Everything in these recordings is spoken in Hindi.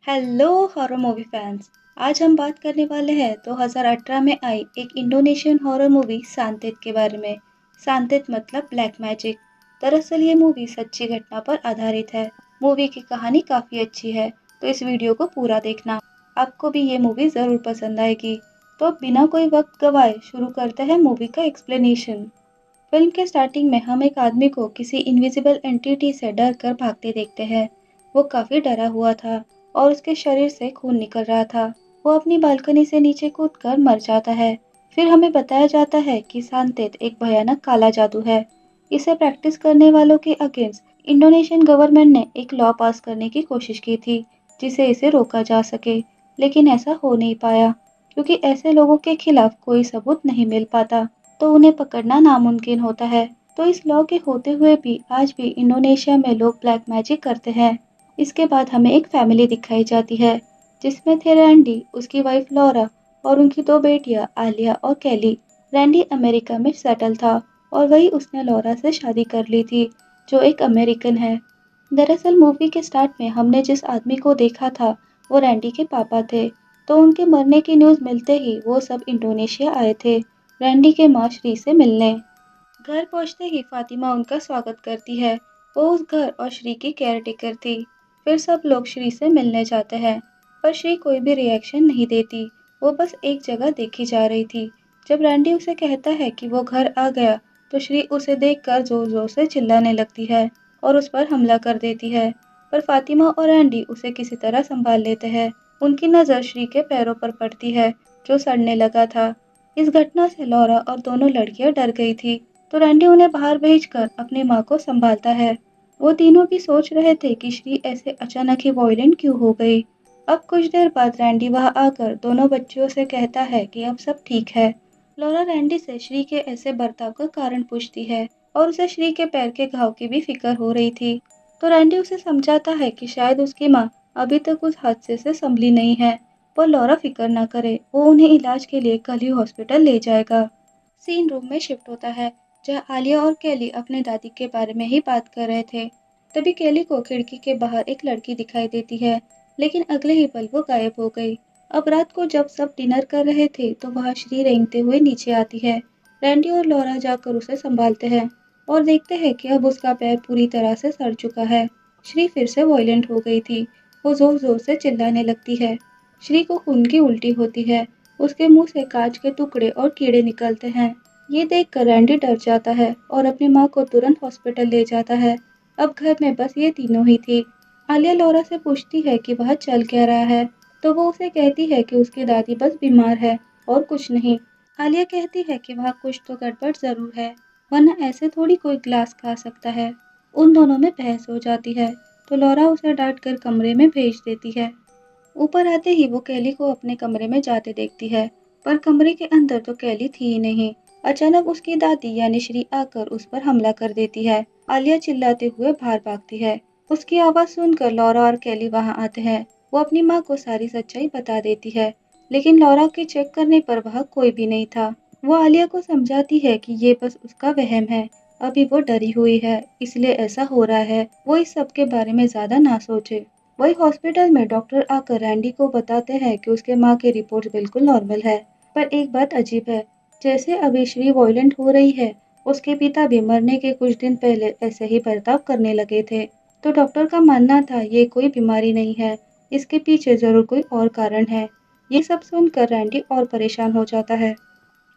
Hello horror movie fans. आज हम बात करने वाले हैं 2018 में आई एक इंडोनेशियन हॉरर मूवी सांतेत के बारे में। सांतेत मतलब ब्लैक मैजिक। दरअसल ये मूवी सच्ची घटना पर आधारित है। मूवी की कहानी काफ़ी अच्छी है, तो इस वीडियो को पूरा देखना। आपको भी ये मूवी ज़रूर पसंद आएगी। तो अब बिना कोई वक्त गवाए शुरू करते हैं मूवी का एक्सप्लेनेशन। फिल्म के स्टार्टिंग में हम एक आदमी को किसी इनविजिबल एंटिटी से डर कर भागते देखते हैं। वो काफी डरा हुआ था और उसके शरीर से खून निकल रहा था। वो अपनी बालकनी से नीचे कूदकर मर जाता है। फिर हमें बताया जाता है कि सांतेत एक भयानक काला जादू है। इसे प्रैक्टिस करने वालों के अगेंस्ट इंडोनेशियन गवर्नमेंट ने एक लॉ पास करने की कोशिश की थी, जिसे इसे रोका जा सके। लेकिन ऐसा हो नहीं पाया, क्योंकि ऐसे लोगों के खिलाफ कोई सबूत नहीं मिल पाता, तो उन्हें पकड़ना नामुमकिन होता है। तो इस लॉ के होते हुए भी आज भी इंडोनेशिया में लोग ब्लैक मैजिक करते हैं। इसके बाद हमें एक फैमिली दिखाई जाती है, जिसमें थे रैंडी, उसकी वाइफ लॉरा और उनकी दो बेटियां आलिया और कैली। रैंडी अमेरिका में सेटल था और वही उसने लॉरा से शादी कर ली थी, जो एक अमेरिकन है। दरअसल मूवी के स्टार्ट में हमने जिस आदमी को देखा था, वो रैंडी के पापा थे। तो उनके मरने की न्यूज़ मिलते ही वो सब इंडोनेशिया आए थे रैंडी के माँ श्री से मिलने। घर पहुंचते ही फातिमा उनका स्वागत करती है। वो उस घर और श्री की केयर टेकर थी। फिर सब लोग श्री से मिलने जाते हैं, पर श्री कोई भी रिएक्शन नहीं देती। वो बस एक जगह देखी जा रही थी। जब रैंडी उसे कहता है कि वो घर आ गया, तो श्री उसे देखकर जोर जोर से चिल्लाने लगती है और उस पर हमला कर देती है। पर फातिमा और रैंडी उसे किसी तरह संभाल लेते हैं। उनकी नज़र श्री के पैरों पर पड़ती है, जो सड़ने लगा था। इस घटना से लौरा और दोनों लड़कियां डर गई थी, तो रैंडी उन्हें बाहर भेजकर अपनी माँ को संभालता है। वो तीनों भी सोच रहे थे कि श्री ऐसे अचानक ही वॉयलेंट क्यों हो गई। अब कुछ देर बाद रैंडी वहां आकर दोनों बच्चियों से कहता है कि अब सब ठीक है। लॉरा रैंडी से श्री के ऐसे बर्ताव का कारण पूछती है और उसे श्री के पैर के घाव की भी फिक्र हो रही थी। तो रैंडी उसे समझाता है कि शायद उसकी माँ अभी तक उस हादसे से संभली नहीं है। पर लॉरा फिक्र ना करे, वो उन्हें इलाज के लिए कल ही हॉस्पिटल ले जाएगा। सीन रूम में शिफ्ट होता है, जहाँ आलिया और कैली अपने दादी के बारे में ही बात कर रहे थे। तभी कैली को खिड़की के बाहर एक लड़की दिखाई देती है, लेकिन अगले ही पल वो गायब हो गई। अब रात को जब सब डिनर कर रहे थे, तो वहाँ श्री रेंगते हुए नीचे आती है। रैंडी और लॉरा जाकर उसे संभालते हैं और देखते हैं कि अब उसका पैर पूरी तरह से सड़ चुका है। श्री फिर से वॉयलेंट हो गई थी। वो जोर जोर से चिल्लाने लगती है। श्री को खून की उल्टी होती है। उसके मुंह से कांच के टुकड़े और कीड़े निकलते हैं। ये देखकर रैंडी डर जाता है और अपनी माँ को तुरंत हॉस्पिटल ले जाता है। अब घर में बस ये तीनों ही थी। आलिया लौरा से पूछती है कि वह चल क्या रहा है, तो वो उसे कहती है कि उसकी दादी बस बीमार है और कुछ नहीं। आलिया कहती है कि वहाँ कुछ तो गड़बड़ जरूर है, वरना ऐसे थोड़ी कोई ग्लास खा सकता है। उन दोनों में बहस हो जाती है, तो लौरा उसे डांट कर कमरे में भेज देती है। ऊपर आते ही वो कैली को अपने कमरे में जाते देखती है, पर कमरे के अंदर तो कैली थी ही नहीं। अचानक उसकी दादी यानी श्री आकर उस पर हमला कर देती है। आलिया चिल्लाते हुए बाहर भागती है। उसकी आवाज सुनकर लौरा और कैली वहां आते हैं। वो अपनी माँ को सारी सच्चाई बता देती है, लेकिन लौरा के चेक करने पर वहाँ कोई भी नहीं था। वो आलिया को समझाती है कि ये बस उसका वहम है, अभी वो डरी हुई है, इसलिए ऐसा हो रहा है। वो इस सब के बारे में ज्यादा ना सोचे। वही हॉस्पिटल में डॉक्टर आकर रैंडी को बताते हैं कि उसके माँ की रिपोर्ट बिल्कुल नॉर्मल है। पर एक बात अजीब है, जैसे अभी श्री वॉयलेंट हो रही है, उसके पिता भी मरने के कुछ दिन पहले ऐसे ही बर्ताव करने लगे थे। तो डॉक्टर का मानना था ये कोई बीमारी नहीं है, इसके पीछे जरूर कोई और कारण है। ये सब सुनकर रैंडी और परेशान हो जाता है।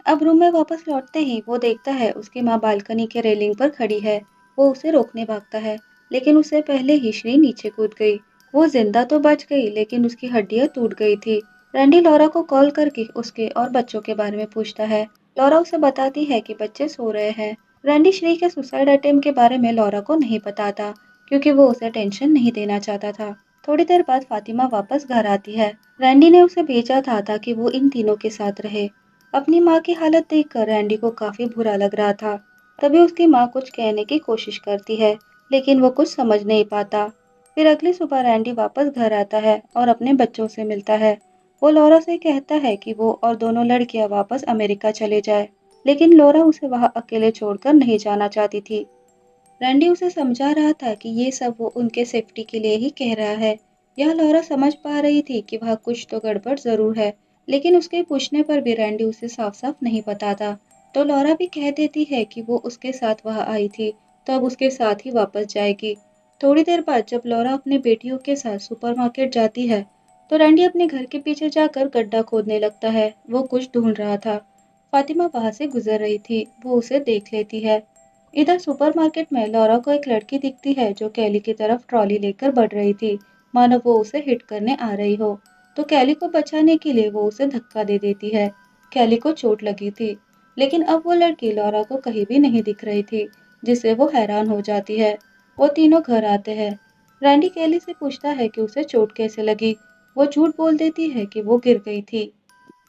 अब रूम में वापस लौटते ही वो देखता है उसकी माँ बालकनी के रेलिंग पर खड़ी है। वो उसे रोकने भागता है, लेकिन उससे पहले ही श्री नीचे कूद गई। वो जिंदा तो बच गई, लेकिन उसकी हड्डियां टूट गई थी। रैंडी लॉरा को कॉल करके उसके और बच्चों के बारे में पूछता है। लॉरा उसे बताती है कि बच्चे सो रहे हैं। रैंडी श्री के सुसाइड अटेम्प्ट के बारे में लॉरा को नहीं बताता, क्योंकि वो उसे टेंशन नहीं देना चाहता था। थोड़ी देर बाद फातिमा वापस घर आती है। रैंडी ने उसे भेजा था ताकि वो इन तीनों के साथ रहे। अपनी माँ की हालत देखकर रैंडी को काफी बुरा लग रहा था। तभी उसकी माँ कुछ कहने की कोशिश करती है, लेकिन वो कुछ समझ नहीं पाता। फिर अगली सुबह रैंडी वापस घर आता है और अपने बच्चों से मिलता है। वो लॉरा से कहता है कि वो और दोनों लड़कियां वापस अमेरिका चले जाए, लेकिन लॉरा उसे वहां अकेले छोड़कर नहीं जाना चाहती थी। रैंडी उसे समझा रहा था कि ये सब वो उनके सेफ्टी के लिए ही कह रहा है। यह लॉरा समझ पा रही थी कि वहाँ कुछ तो गड़बड़ ज़रूर है, लेकिन उसके पूछने पर भी रैंडी उसे साफ-साफ नहीं बताता। तो लॉरा भी कह देती है कि वो उसके साथ वहाँ आई थी, तो अब उसके साथ ही वापस जाएगी। थोड़ी देर बाद जब लॉरा अपनी बेटियों के साथ सुपरमार्केट जाती है, तो रैंडी अपने घर के पीछे जाकर गड्ढा खोदने लगता है। वो कुछ ढूंढ रहा था। फातिमा वहाँ से गुजर रही थी, वो उसे देख लेती है। इधर सुपरमार्केट में लॉरा को एक लड़की दिखती है जो कैली की तरफ ट्रॉली लेकर बढ़ रही थी, मानो वो उसे हिट करने आ रही हो। तो कैली को बचाने के लिए वो उसे धक्का दे देती है। कैली को चोट लगी थी, लेकिन अब वो लड़की लॉरा को कहीं भी नहीं दिख रही थी, जिससे वो हैरान हो जाती है। वो तीनों घर आते हैं। रैंडी कैली से पूछता है कि उसे चोट कैसे लगी। वो झूठ बोल देती है कि वो गिर गई थी,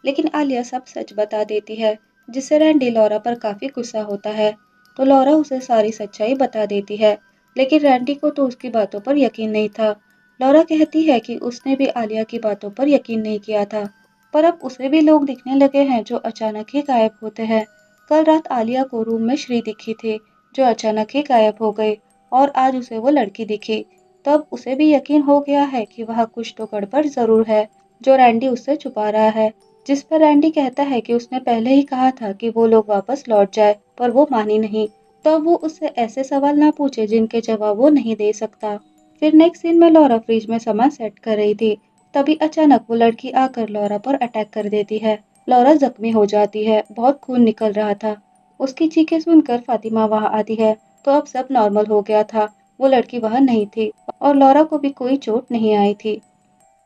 लेकिन आलिया सब सच बता देती है, जिससे रैंडी लॉरा पर काफी गुस्सा होता है। तो लॉरा उसे सारी सच्चाई बता देती है, लेकिन रैंडी को तो उसकी बातों पर यकीन नहीं था। लॉरा कहती है कि उसने भी आलिया की बातों पर यकीन नहीं किया था, पर अब उसे भी लोग दिखने लगे हैं जो अचानक ही गायब होते हैं। कल रात आलिया को रूम में श्री दिखी थी, जो अचानक ही गायब हो गई, और आज उसे वो लड़की दिखी। तब उसे भी यकीन हो गया है कि वहाँ कुछ तो गड़बड़ जरूर है, जो रैंडी उससे छुपा रहा है। जिस पर एंडी कहता है कि उसने पहले ही कहा था कि वो लोग वापस लौट जाए, पर वो मानी नहीं। तो वो उससे ऐसे सवाल ना पूछे जिनके जवाब वो नहीं दे सकता। फिर नेक्स्ट सीन में लॉरा फ्रिज में सामान सेट कर रही थी। तभी अचानक वो लड़की आकर लॉरा पर अटैक कर देती है। लॉरा जख्मी हो जाती है, बहुत खून निकल रहा था। उसकी चीखें सुनकर फातिमा वहां आती है, तो अब सब नॉर्मल हो गया था। वो लड़की वहां नहीं थी, और लॉरा को भी कोई चोट नहीं आई थी।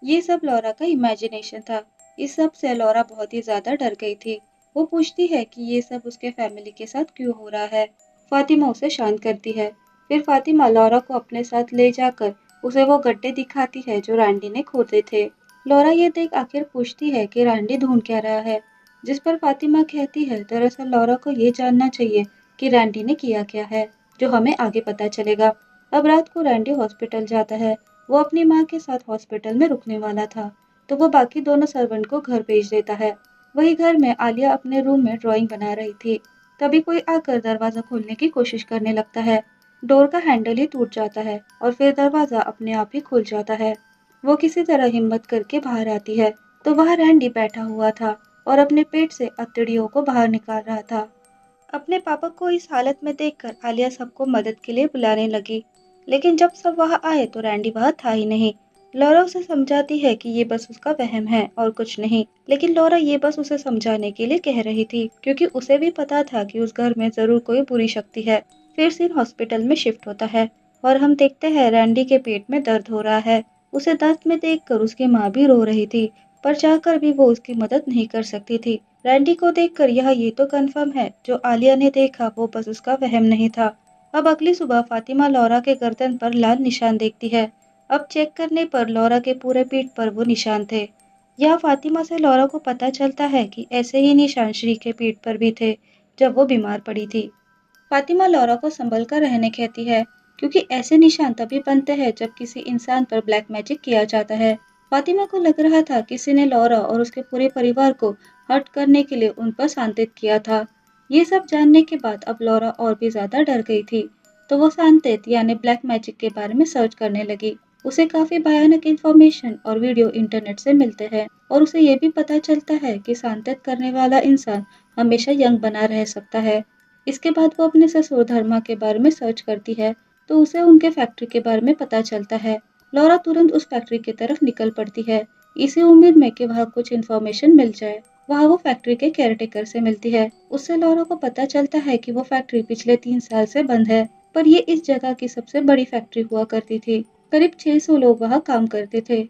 ये सब लॉरा का इमेजिनेशन था। इस सब से लॉरा बहुत ही ज्यादा डर गई थी। वो पूछती है कि ये सब उसके फैमिली के साथ क्यों हो रहा है। फातिमा उसे शांत करती है। फिर फातिमा लॉरा को अपने साथ ले जाकर उसे वो गड्ढे दिखाती है जो रैंडी ने खोदे थे। लॉरा ये देख आखिर पूछती है कि रैंडी ढूंढ क्या रहा है, जिस पर फातिमा कहती है दरअसल लॉरा को ये जानना चाहिए कि रैंडी ने किया क्या है, जो हमें आगे पता चलेगा। अब रात को रैंडी हॉस्पिटल जाता है। वो अपनी माँ के साथ हॉस्पिटल में रुकने वाला था, तो वो बाकी दोनों सर्वेंट को घर भेज देता है। वही घर में आलिया अपने रूम में ड्राइंग बना रही थी। तभी कोई आकर दरवाजा खोलने की कोशिश करने लगता है। डोर का हैंडल ही टूट जाता है, और फिर दरवाजा अपने आप ही खुल जाता है। वो किसी तरह हिम्मत करके बाहर आती है, तो वहाँ रैंडी बैठा हुआ था और अपने पेट से अतड़ियों को बाहर निकाल रहा था। अपने पापा को इस हालत में देखकर आलिया सबको मदद के लिए बुलाने लगी, लेकिन जब सब वहां आए तो रैंडी वहां था ही नहीं। लॉरा उसे समझाती है कि ये बस उसका वहम है और कुछ नहीं, लेकिन लॉरा ये बस उसे समझाने के लिए कह रही थी, क्योंकि उसे भी पता था कि उस घर में जरूर कोई बुरी शक्ति है। फिर सीन हॉस्पिटल में शिफ्ट होता है, और हम देखते हैं रैंडी के पेट में दर्द हो रहा है। उसे दर्द में देखकर उसकी माँ भी रो रही थी, पर चाहकर भी वो उसकी मदद नहीं कर सकती थी। रैंडी को देखकर यह ये तो कंफर्म है, जो आलिया ने देखा वो बस उसका वहम नहीं था। अब अगली सुबह फातिमा लॉरा के गर्दन पर लाल निशान देखती है। अब चेक करने पर लॉरा के पूरे पीठ पर वो निशान थे। यह फातिमा से लॉरा को पता चलता है कि ऐसे ही निशान श्री के पीठ पर भी थे जब वो बीमार पड़ी थी। फातिमा लॉरा को संभल कर रहने कहती है, क्योंकि ऐसे निशान तभी बनते हैं जब किसी इंसान पर ब्लैक मैजिक किया जाता है। फातिमा को लग रहा था किसी ने लॉरा और उसके पूरे परिवार को हर्ट करने के लिए उन पर सांतित किया था। ये सब जानने के बाद अब लॉरा और भी ज्यादा डर गई थी, तो वो सांतित यानी ब्लैक मैजिक के बारे में सर्च करने लगी। उसे काफी भयानक इंफॉर्मेशन और वीडियो इंटरनेट से मिलते हैं, और उसे ये भी पता चलता है कि सांतित करने वाला इंसान हमेशा यंग बना रह सकता है। इसके बाद वो अपने ससुर धर्मा के बारे में सर्च करती है, तो उसे उनके फैक्ट्री के बारे में पता चलता है। लॉरा तुरंत उस फैक्ट्री की तरफ निकल पड़ती है, इसी उम्मीद में कि वहाँ कुछ इन्फॉर्मेशन मिल जाए। वहाँ वो फैक्ट्री के केयरटेकर से मिलती है। उससे लॉरा को पता चलता है कि वो फैक्ट्री पिछले 3 साल से बंद है, पर ये इस जगह की सबसे बड़ी फैक्ट्री हुआ करती थी। करीब 600 लोग वहाँ काम करते थे।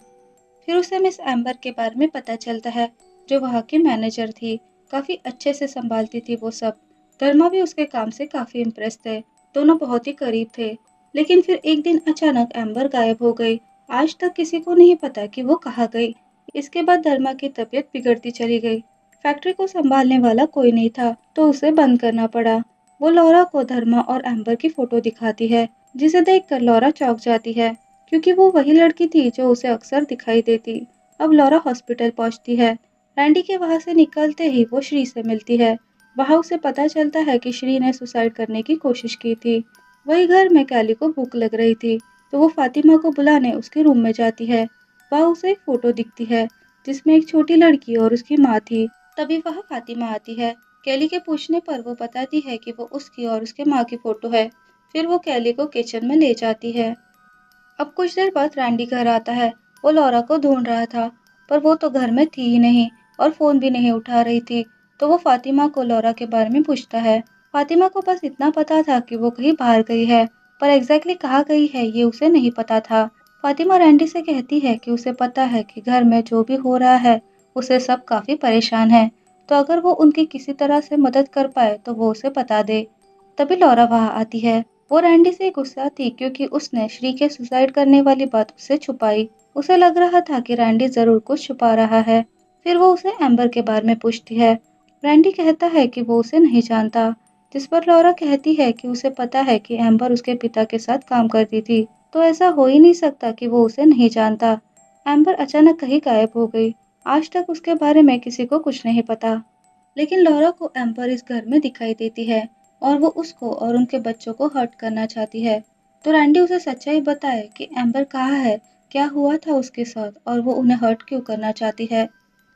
फिर उसे मिस एम्बर के बारे में पता चलता है, जो वहाँ की मैनेजर थी। काफी अच्छे से संभालती थी वो सब। धर्मा भी उसके काम से काफी इम्प्रेस थे। दोनों बहुत ही करीब थे। लेकिन फिर एक दिन अचानक एम्बर गायब हो गई। आज तक किसी को नहीं पता कि वो कहाँ गई। इसके बाद धर्मा की तबीयत बिगड़ती चली गई। फैक्ट्री को संभालने वाला कोई नहीं था, तो उसे बंद करना पड़ा। वो लॉरा को धर्मा और एम्बर की फोटो दिखाती है, जिसे देखकर लॉरा चौंक जाती है, क्योंकि वो वही लड़की थी जो उसे अक्सर दिखाई देती। अब लॉरा हॉस्पिटल पहुंचती है। रैंडी के वहां से निकलते ही वो श्री से मिलती है। वहां उसे पता चलता है कि श्री ने सुसाइड करने की कोशिश की थी। वही घर में कैली को भूख लग रही थी, तो वो फातिमा को बुलाने उसके रूम में जाती है। वहाँ उसे एक फोटो दिखती है जिसमें एक छोटी लड़की और उसकी माँ थी। तभी वह फातिमा आती है। कैली के पूछने पर वो बताती है कि वो उसकी और उसके माँ की फोटो है। फिर वो कैली को किचन में ले जाती है। अब कुछ देर बाद रैंडी घर आता है। वो लॉरा को ढूंढ रहा था, पर वो तो घर में थी ही नहीं और फोन भी नहीं उठा रही थी। तो वो फातिमा को लॉरा के बारे में पूछता है। फातिमा को बस इतना पता था कि वो कहीं बाहर गई है, पर एग्जैक्टली कहाँ गई है ये उसे नहीं पता था। फातिमा रैंडी से कहती है कि उसे पता है कि घर में जो भी हो रहा है उसे सब काफी परेशान है, तो अगर वो उनकी किसी तरह से मदद कर पाए तो वो उसे बता दे। तभी लॉरा वहाँ आती है। वो रैंडी से गुस्सा थी क्योंकि उसने श्री के सुसाइड करने वाली बात उससे छुपाई। उसे लग रहा था कि रैंडी जरूर कुछ छुपा रहा है। फिर वो उसे एम्बर के बारे में पूछती है। रैंडी कहता है कि वो उसे नहीं जानता, जिस पर लॉरा कहती है कि उसे पता है कि एम्बर उसके पिता के साथ काम करती थी, तो ऐसा हो ही नहीं सकता कि वो उसे नहीं जानता। एम्बर अचानक कहीं गायब हो गई। आज तक उसके बारे में किसी को कुछ नहीं पता। लेकिन लॉरा को एम्बर इस घर में दिखाई देती है और वो उसको और उनके बच्चों को हर्ट करना चाहती है। तो रैंडी उसे सच्चाई बताए कि एम्बर कहाँ है, क्या हुआ था उसके साथ और वो उन्हें हर्ट क्यों करना चाहती है।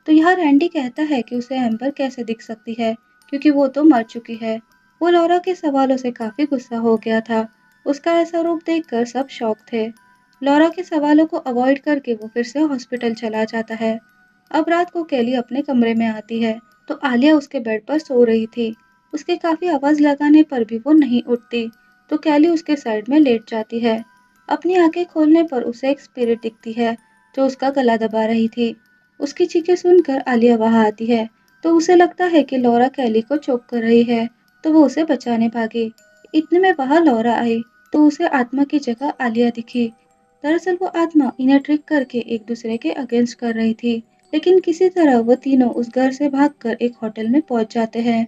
तो यहाँ रैंडी कहता है कि उसे एम्बर कैसे दिख सकती है, क्योंकि वो तो मर चुकी है। वो लॉरा के सवालों से काफी गुस्सा हो गया था। उसका ऐसा रूप देखकर सब शॉक थे। लॉरा के सवालों को अवॉइड करके वो फिर से हॉस्पिटल चला जाता है। अब रात को केली अपने कमरे में आती है, तो आलिया उसके बेड पर सो रही थी। उसके काफी आवाज लगाने पर भी वो नहीं उठती, तो कैली उसके साइड में लेट जाती है। अपनी आंखें खोलने पर उसे एक स्पिरिट दिखती है जो उसका गला दबा रही थी। उसकी चीखें सुनकर आलिया वहां आती है, तो उसे लगता है कि लॉरा कैली को चोक कर रही है, तो वो उसे बचाने भागी। इतने में वहां लॉरा आई, तो उसे आत्मा की जगह आलिया दिखी। दरअसल वो आत्मा इन्हें ट्रिक करके एक दूसरे के अगेंस्ट कर रही थी। लेकिन किसी तरह वो तीनों उस घर से भागकर एक होटल में पहुंच जाते हैं।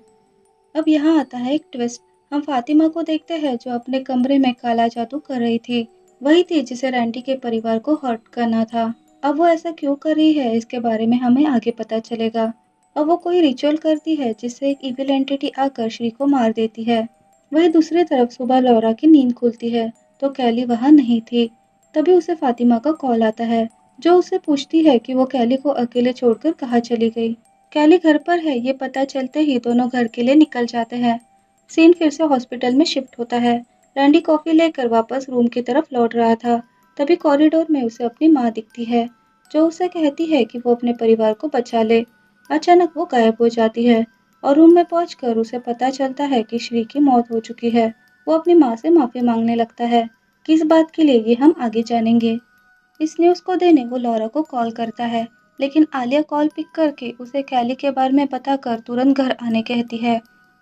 अब यहाँ आता है एक ट्विस्ट। हम फातिमा को देखते हैं जो अपने कमरे में काला जादू कर रही थी। वही थी जिसे रैंडी के परिवार को हर्ट करना था। अब वो ऐसा क्यों कर रही है इसके बारे में हमें आगे पता चलेगा। अब वो कोई रिचुअल करती है जिससे एक इविल एंटिटी आकर श्री को मार देती है। वही दूसरी तरफ सुबह लौरा की नींद खुलती है, तो कैली वहां नहीं थी। तभी उसे फातिमा का कॉल आता है, जो उससे पूछती है कि वो कैली को अकेले छोड़कर कहाँ चली गई। कैली घर पर है ये पता चलते ही दोनों घर के लिए निकल जाते हैं। सीन फिर से हॉस्पिटल में शिफ्ट होता है। रैंडी कॉफी लेकर वापस रूम की तरफ लौट रहा था। तभी कॉरिडोर में उसे अपनी माँ दिखती है, जो उसे कहती है कि वो अपने परिवार को बचा ले। अचानक वो गायब हो जाती है और रूम में पहुंचकर उसे पता चलता है कि श्री की मौत हो चुकी है। वो अपनी माँ से माफी मांगने लगता है। किस बात के लिए ये हम आगे जानेंगे। इस न्यूज़ को देने वो लॉरा को कॉल करता है, लेकिन आलिया कॉल पिक करके उसे कैली के बारे में बताकर तुरंत घर आने कहती है।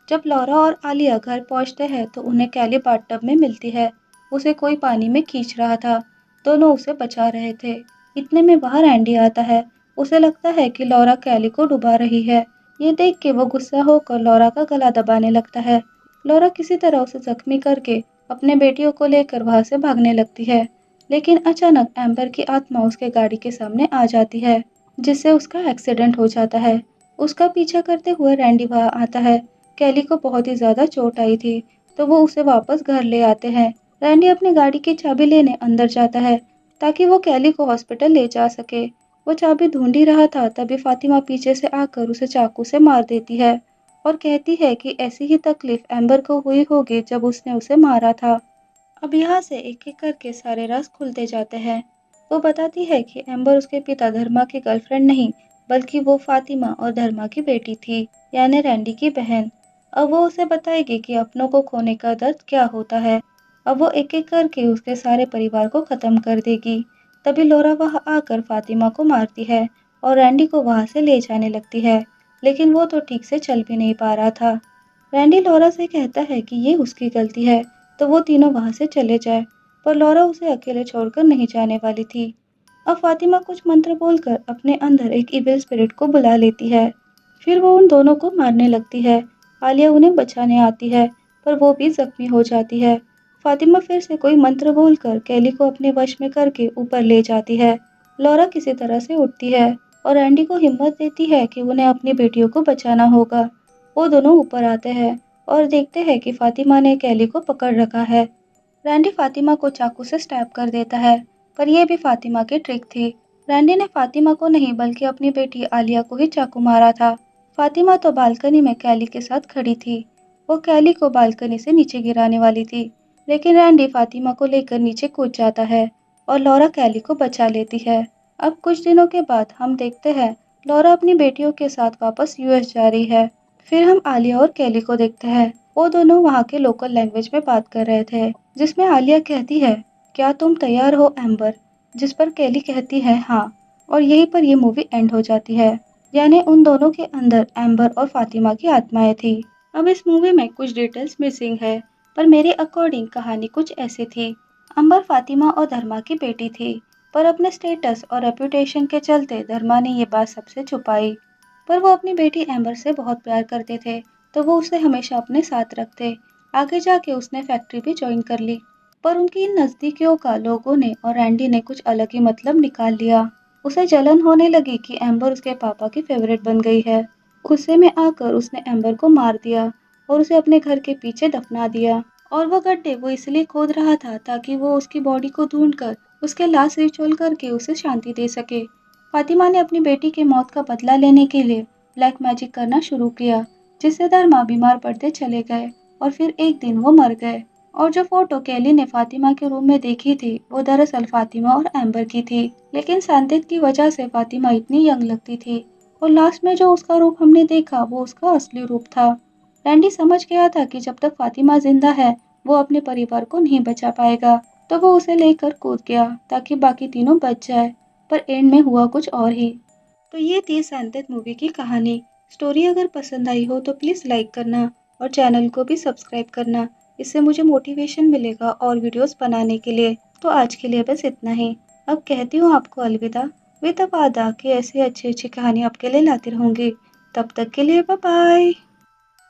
जब लॉरा और आलिया घर पहुंचते हैं तो उन्हें कैली बाथटब में मिलती है। उसे कोई पानी में खींच रहा था। दोनों उसे बचा रहे थे। इतने में वहां रैंडी आता है। उसे लगता है कि लॉरा कैली को डुबा रही है। ये देख के वो गुस्सा होकर लॉरा का गला दबाने लगता है। लॉरा किसी तरह उसे जख्मी करके अपने बेटियों को लेकर वहां से भागने लगती है। लेकिन अचानक एम्बर की आत्मा उसके गाड़ी के सामने आ जाती है, जिससे उसका एक्सीडेंट हो जाता है। उसका पीछा करते हुए रैंडी वहां आता है। कैली को बहुत ही ज्यादा चोट आई थी, तो वो उसे वापस घर ले आते हैं। रैंडी अपनी गाड़ी की चाबी लेने अंदर जाता है, ताकि वो कैली को हॉस्पिटल ले जा सके। वो चाबी ढूंढ ही रहा था, तभी फातिमा पीछे से आकर उसे चाकू से मार देती है और कहती है कि ऐसी ही तकलीफ एम्बर को हुई होगी जब उसने उसे मारा था। अब यहाँ से एक-एक करके सारे राज खुलते जाते हैं। वो बताती है कि एम्बर उसके पिता धर्मा की गर्लफ्रेंड नहीं, बल्कि वो फातिमा और धर्मा की बेटी थी, यानी रैंडी की बहन। अब वो उसे बताएगी कि अपनों को खोने का दर्द क्या होता है। अब वो एक-एक करके उसके सारे परिवार को खत्म कर देगी। तभी लौरा वहाँ आकर फातिमा को मारती है और रैंडी को वहाँ से ले जाने लगती है, लेकिन वो तो ठीक से चल भी नहीं पा रहा था। रैंडी लौरा से कहता है कि ये उसकी गलती है, तो वो तीनों वहां से चले जाए, पर लौरा उसे अकेले छोड़कर नहीं जाने वाली थी। अब फातिमा कुछ मंत्र बोलकर अपने अंदर एक इविल स्पिरिट को बुला लेती है। फिर वो उन दोनों को मारने लगती है। आलिया उन्हें बचाने आती है, पर वो भी जख्मी हो जाती है। फातिमा फिर से कोई मंत्र बोलकर कैली को अपने वश में करके ऊपर ले जाती है। लौरा किसी तरह से उठती है और एंडी को हिम्मत देती है कि उन्हें अपनी बेटियों को बचाना होगा। वो दोनों ऊपर आते हैं और देखते हैं कि फातिमा ने कैली को पकड़ रखा है। रैंडी फातिमा को चाकू से स्टैब कर देता है, पर यह भी फातिमा की ट्रिक थी। रैंडी ने फातिमा को नहीं बल्कि अपनी बेटी आलिया को ही चाकू मारा था। फातिमा तो बालकनी में कैली के साथ खड़ी थी। वो कैली को बालकनी से नीचे गिराने वाली थी, लेकिन रैंडी फातिमा को लेकर नीचे कूद जाता है और लॉरा कैली को बचा लेती है। अब कुछ दिनों के बाद हम देखते हैं लॉरा अपनी बेटियों के साथ वापस यूएस जा रही है। फिर हम आलिया और कैली को देखते हैं। वो दोनों वहाँ के लोकल लैंग्वेज में बात कर रहे थे, जिसमें आलिया कहती है, क्या तुम तैयार हो एम्बर? जिस पर कैली कहती है हाँ, और यहीं पर ये मूवी एंड हो जाती है। यानी उन दोनों के अंदर एम्बर और फातिमा की आत्माएं थी। अब इस मूवी में कुछ डिटेल्स मिसिंग है, पर मेरे अकॉर्डिंग कहानी कुछ ऐसी थी। अंबर फातिमा और धर्मा की बेटी थी, पर अपने स्टेटस और रेपुटेशन के चलते धर्मा ने ये बात सबसे छुपाई। पर वो अपनी बेटी एम्बर से बहुत प्यार करते थे, तो वो उसे हमेशा अपने साथ रखते। आगे जाके उसने फैक्ट्री भी ज्वाइन कर ली, पर उनकी इन नज़दीकियों का लोगों ने और रैंडी ने कुछ अलग ही मतलब निकाल लिया। उसे जलन होने लगी कि एम्बर उसके पापा की फेवरेट बन गई है। गुस्से में आकर उसने एम्बर को मार दिया और उसे अपने घर के पीछे दफना दिया। और वो गड्ढे वो इसलिए खोद रहा था ताकि वो उसकी बॉडी को ढूंढकर उसके लास्ट रिचुअल करके उसे शांति दे सके। फातिमा ने अपनी बेटी की मौत का बदला लेने के लिए ब्लैक मैजिक करना शुरू किया, जिससे धर्मा बीमार पड़ते चले गए और फिर एक दिन वो मर गए। और जो फोटो कैली ने फातिमा के रूम में देखी थी वो दरअसल फातिमा और एम्बर की थी, लेकिन सांतित की वजह से फातिमा इतनी यंग लगती थी और लास्ट में जो उसका रूप हमने देखा वो उसका असली रूप था। रैंडी समझ गया था कि जब तक फातिमा जिंदा है वो अपने परिवार को नहीं बचा पाएगा, तो वो उसे लेकर कूद गया ताकि बाकी तीनों बच जाए, पर एंड में हुआ कुछ और ही। तो ये थी सांतित मूवी की कहानी। स्टोरी अगर पसंद आई हो तो प्लीज़ लाइक करना और चैनल को भी सब्सक्राइब करना। इससे मुझे मोटिवेशन मिलेगा और वीडियोस बनाने के लिए। तो आज के लिए बस इतना ही। अब कहती हूँ आपको अलविदा, विद वादा कि ऐसी अच्छी अच्छी कहानी आपके लिए लाती रहूँगी। तब तक के लिए बाय बाय।